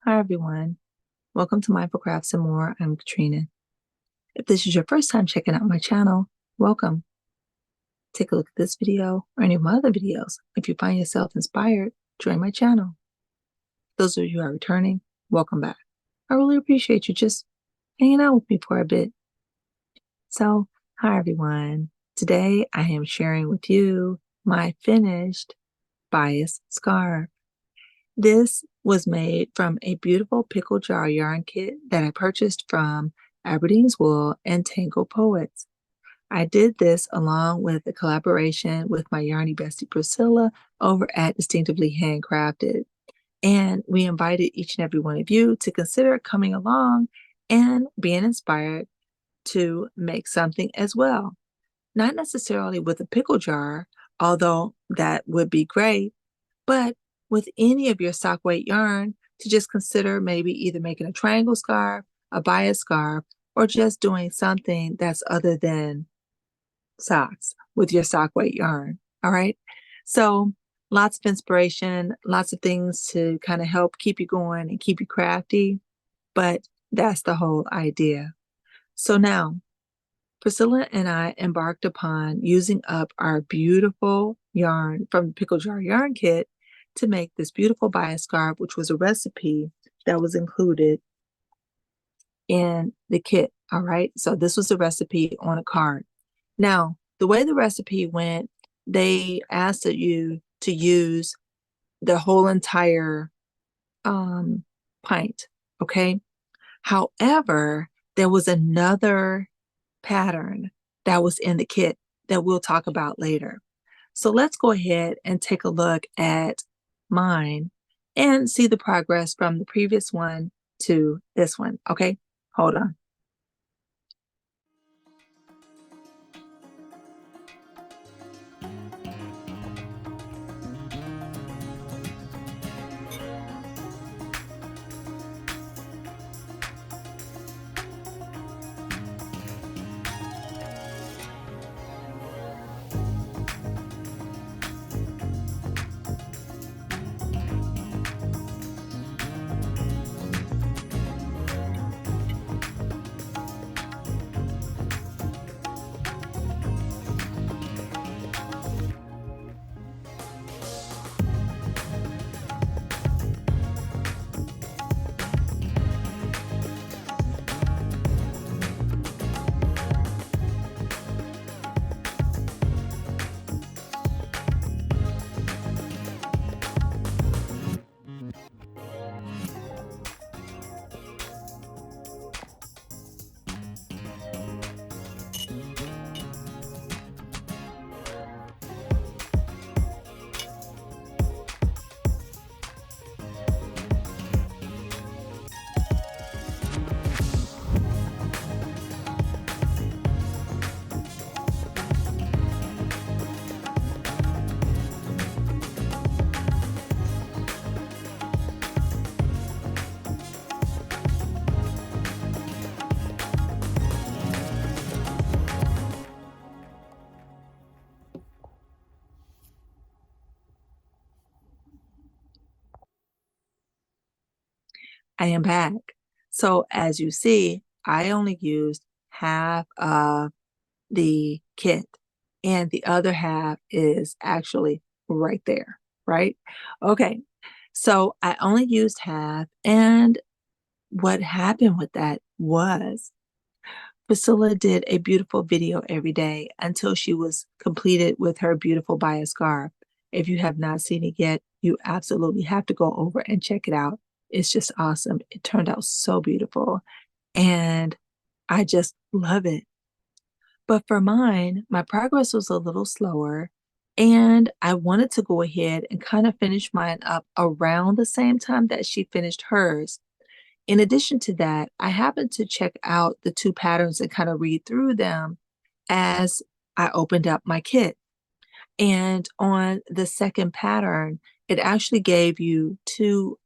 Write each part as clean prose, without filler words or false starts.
Hi, everyone. Welcome to Mindful Crafts and More. I'm Katrina. If this is your first time checking out my channel, welcome. Take a look at this video or any of my other videos. If you find yourself inspired, join my channel. Those of you who are returning, welcome back. I really appreciate you just hanging out with me for a bit. So, hi, everyone. Today, I am sharing with you my finished bias scarf. This was made from a beautiful pickle jar yarn kit that I purchased from Aberdeen's Wool and Tangle Poets. I did this along with a collaboration with my yarny bestie Pricilla over at Distinctively Handcrafted. And we invited each and every one of you to consider coming along and being inspired to make something as well. Not necessarily with a pickle jar, although that would be great, but with any of your stock weight yarn to just consider maybe either making a triangle scarf, a bias scarf, or just doing something that's other than socks with your stock weight yarn. All right. So lots of inspiration, lots of things to kind of help keep you going and keep you crafty. But that's the whole idea. So now, Priscilla and I embarked upon using up our beautiful yarn from the Pickle Jar Yarn Kit to make this beautiful bias scarf, which was a recipe that was included in the kit. All right. So this was the recipe on a card. Now, the way the recipe went, they asked you to use the whole entire pint. Okay. However, there was another pattern that was in the kit that we'll talk about later. So let's go ahead and take a look at mine and see the progress from the previous one to this one. Okay, hold on. I am back. So as you see, I only used half of the kit and the other half is actually right there, right? Okay, so I only used half, and what happened with that was Priscilla did a beautiful video every day until she was completed with her beautiful bias scarf. If you have not seen it yet, you absolutely have to go over and check it out. It's just awesome. It turned out so beautiful, and I just love it. But for mine, my progress was a little slower, and I wanted to go ahead and kind of finish mine up around the same time that she finished hers. In addition to that, I happened to check out the two patterns and kind of read through them as I opened up my kit. And on the second pattern, it actually gave you two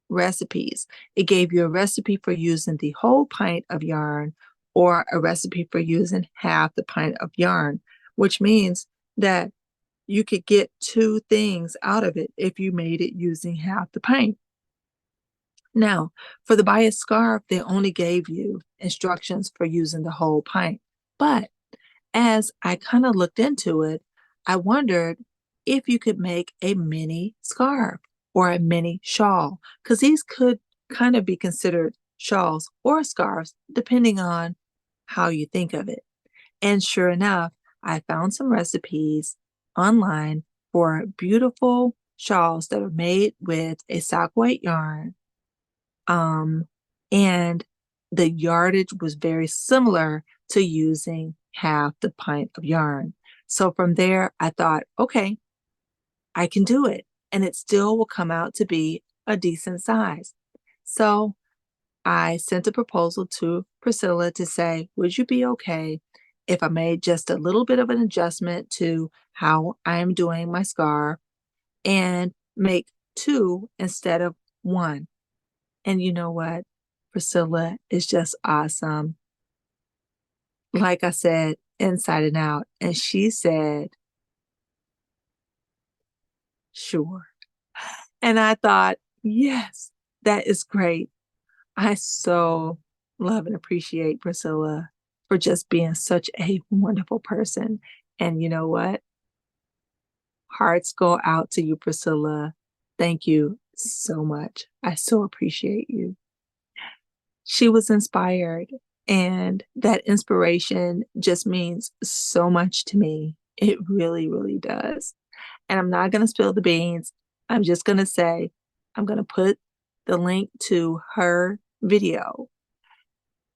recipes. It gave you a recipe for using the whole pint of yarn or a recipe for using half the pint of yarn, which means that you could get two things out of it if you made it using half the pint. Now, for the bias scarf, they only gave you instructions for using the whole pint. But as I kind of looked into it, I wondered if you could make a mini scarf or a mini shawl, because these could kind of be considered shawls or scarves, depending on how you think of it. And sure enough, I found some recipes online for beautiful shawls that are made with a sock weight yarn. Um, and the yardage was very similar to using half the pint of yarn. So from there, I thought, okay, I can do it. And it still will come out to be a decent size. So I sent a proposal to Pricilla to say, would you be okay if I made just a little bit of an adjustment to how I am doing my scarf and make two instead of one? And you know what? Pricilla is just awesome. Like I said, inside and out. And she said, sure. And I thought, yes, that is great. I so love and appreciate Priscilla for just being such a wonderful person. And you know what? Hearts go out to you, Priscilla. Thank you so much. I so appreciate you. She was inspired, and that inspiration just means so much to me. It really, really does. And I'm not going to spill the beans. I'm just going to say, I'm going to put the link to her video,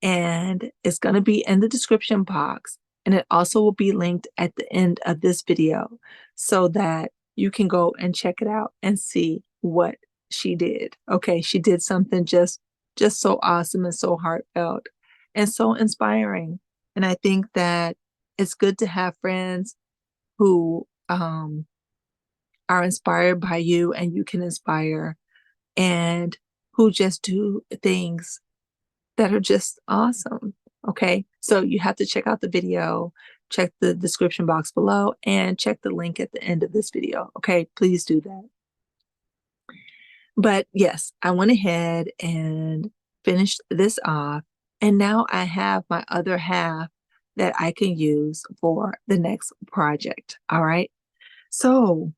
and it's going to be in the description box. And it also will be linked at the end of this video so that you can go and check it out and see what she did. Okay, she did something just so awesome and so heartfelt and so inspiring. And I think that it's good to have friends who are inspired by you and you can inspire, and who just do things that are just awesome. Okay, so you have to check out the video, check the description box below, and check the link at the end of this video. Okay, please do that. But yes, I went ahead and finished this off, and now I have my other half that I can use for the next project. All right, so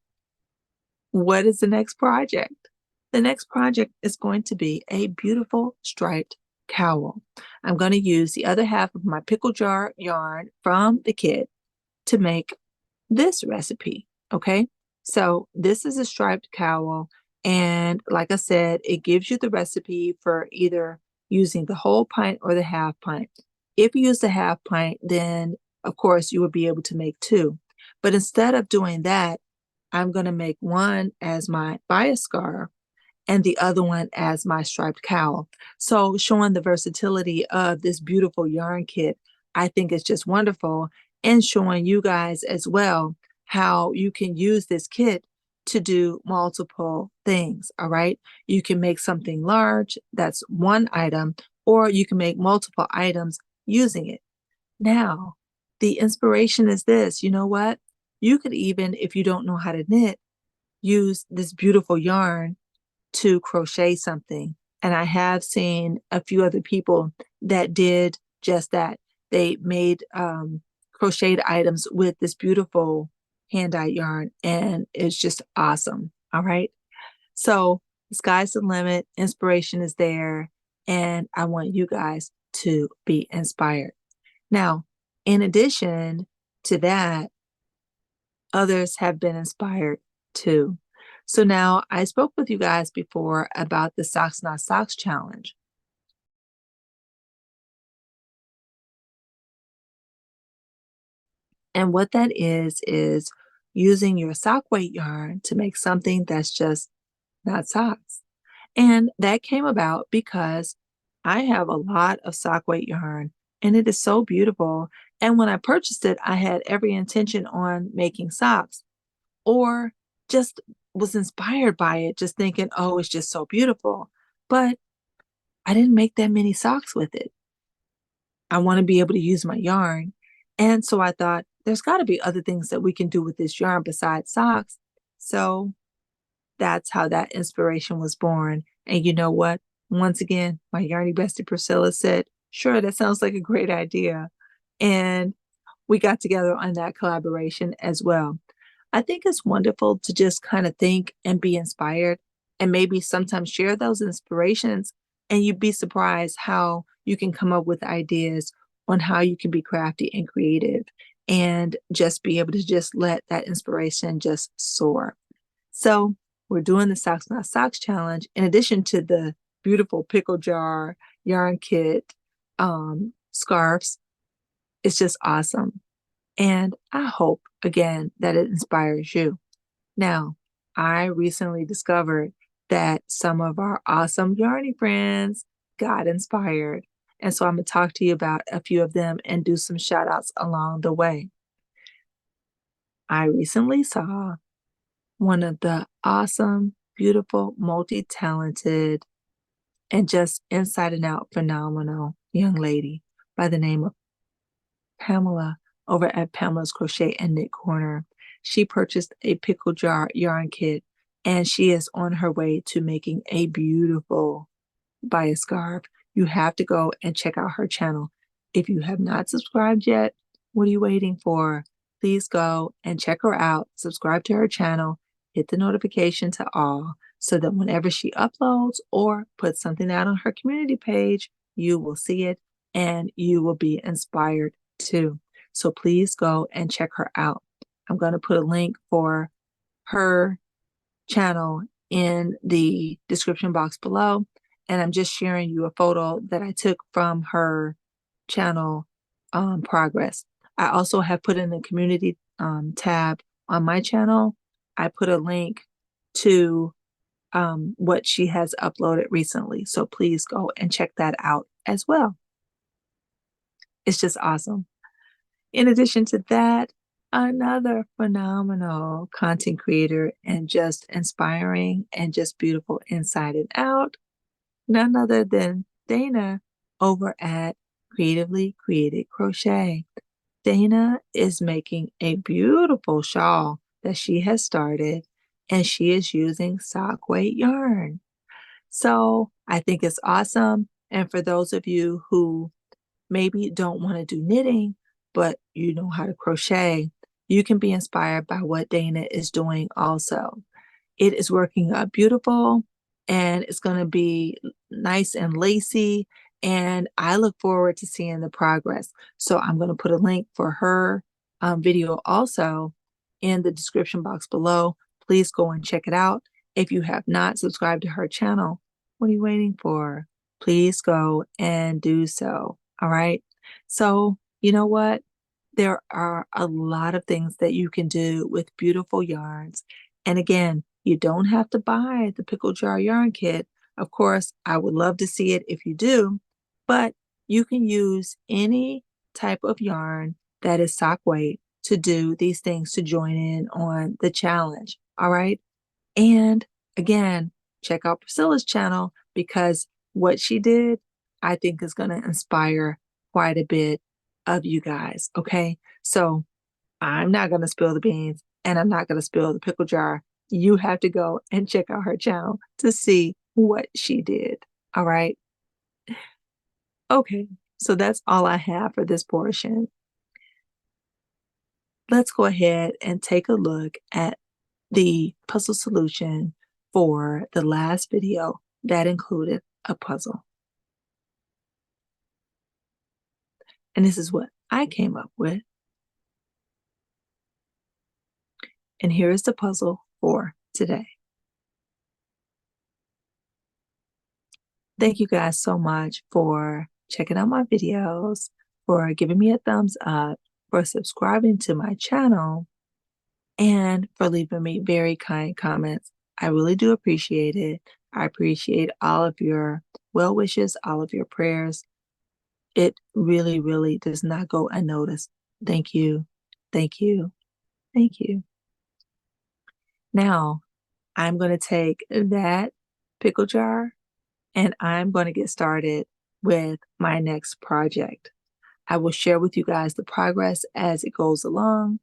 what is the next project? The next project is going to be a beautiful striped cowl. I'm going to use the other half of my pickle jar yarn from the kit to make this recipe. Okay, so this is a striped cowl, and like I said, it gives you the recipe for either using the whole pint or the half pint. If you use the half pint, then of course you would be able to make two. But instead of doing that, I'm going to make one as my bias scarf and the other one as my striped cowl. So showing the versatility of this beautiful yarn kit, I think it's just wonderful, and showing you guys as well how you can use this kit to do multiple things. All right, you can make something large, that's one item, or you can make multiple items using it. Now, the inspiration is this. You know what? You could even, if you don't know how to knit, use this beautiful yarn to crochet something. And I have seen a few other people that did just that. They made crocheted items with this beautiful hand-dyed yarn, and it's just awesome. All right. So the sky's the limit. Inspiration is there, and I want you guys to be inspired. Now, in addition to that, others have been inspired too. So now I spoke with you guys before about the Socks Not Socks challenge. And what that is using your sock weight yarn to make something that's just not socks. And that came about because I have a lot of sock weight yarn, and it is so beautiful. And when I purchased it, I had every intention on making socks, or just was inspired by it, just thinking, oh, it's just so beautiful. But I didn't make that many socks with it. I want to be able to use my yarn. And so I thought, there's got to be other things that we can do with this yarn besides socks. So that's how that inspiration was born. And you know what? Once again, my yarny bestie Priscilla said, sure, that sounds like a great idea. And we got together on that collaboration as well. I think it's wonderful to just kind of think and be inspired and maybe sometimes share those inspirations. And you'd be surprised how you can come up with ideas on how you can be crafty and creative and just be able to just let that inspiration just soar. So we're doing the Socks Not Socks challenge in addition to the beautiful pickle jar, yarn kit, scarves. It's just awesome. And I hope, again, that it inspires you. Now, I recently discovered that some of our awesome yarny friends got inspired. And so I'm going to talk to you about a few of them and do some shout outs along the way. I recently saw one of the awesome, beautiful, multi-talented, and just inside and out phenomenal young lady by the name of Pamela over at Pamela's Crochet and Knit Corner. She purchased a pickle jar yarn kit and she is on her way to making a beautiful bias scarf. You have to go and check out her channel. If you have not subscribed yet, what are you waiting for? Please go and check her out, subscribe to her channel, hit the notification to all so that whenever she uploads or puts something out on her community page, you will see it and you will be inspired too. So please go and check her out. I'm going to put a link for her channel in the description box below. And I'm just sharing you a photo that I took from her channel progress. I also have put in the community tab on my channel. I put a link to what she has uploaded recently. So please go and check that out as well. It's just awesome. In addition to that, another phenomenal content creator and just inspiring and just beautiful inside and out, none other than Dana over at Creatively Created Crochet. Dana is making a beautiful shawl that she has started and she is using sock weight yarn. So I think it's awesome. And for those of you who maybe don't want to do knitting, but you know how to crochet, you can be inspired by what Dana is doing also. It is working out beautiful and it's going to be nice and lacy. And I look forward to seeing the progress. So I'm going to put a link for her video also in the description box below. Please go and check it out. If you have not subscribed to her channel, what are you waiting for? Please go and do so. All right. So, you know what? There are a lot of things that you can do with beautiful yarns. And again, you don't have to buy the pickle jar yarn kit. Of course, I would love to see it if you do, but you can use any type of yarn that is sock weight to do these things to join in on the challenge. All right. And again, check out Priscilla's channel because what she did, I think is going to inspire quite a bit of you guys. Okay. So I'm not going to spill the beans and I'm not going to spill the pickle jar. You have to go and check out her channel to see what she did. All right. Okay. So that's all I have for this portion. Let's go ahead and take a look at the puzzle solution for the last video that included a puzzle. And this is what I came up with. And here is the puzzle for today. Thank you guys so much for checking out my videos, for giving me a thumbs up, for subscribing to my channel, and for leaving me very kind comments. I really do appreciate it. I appreciate all of your well wishes, all of your prayers. It really, really does not go unnoticed. Thank you. Thank you. Thank you. Now, I'm going to take that pickle jar and I'm going to get started with my next project. I will share with you guys the progress as it goes along,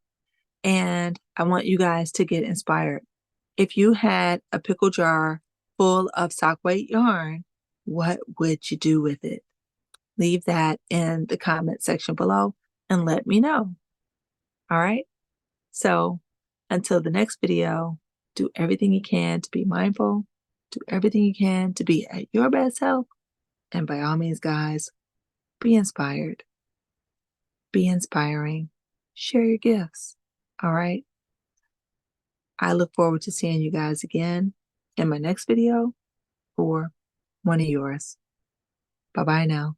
and I want you guys to get inspired. If you had a pickle jar full of sock weight yarn, what would you do with it? Leave that in the comment section below and let me know. All right? So until the next video, do everything you can to be mindful, do everything you can to be at your best health, and by all means, guys, be inspired, be inspiring, share your gifts. All right? I look forward to seeing you guys again in my next video or one of yours. Bye-bye now.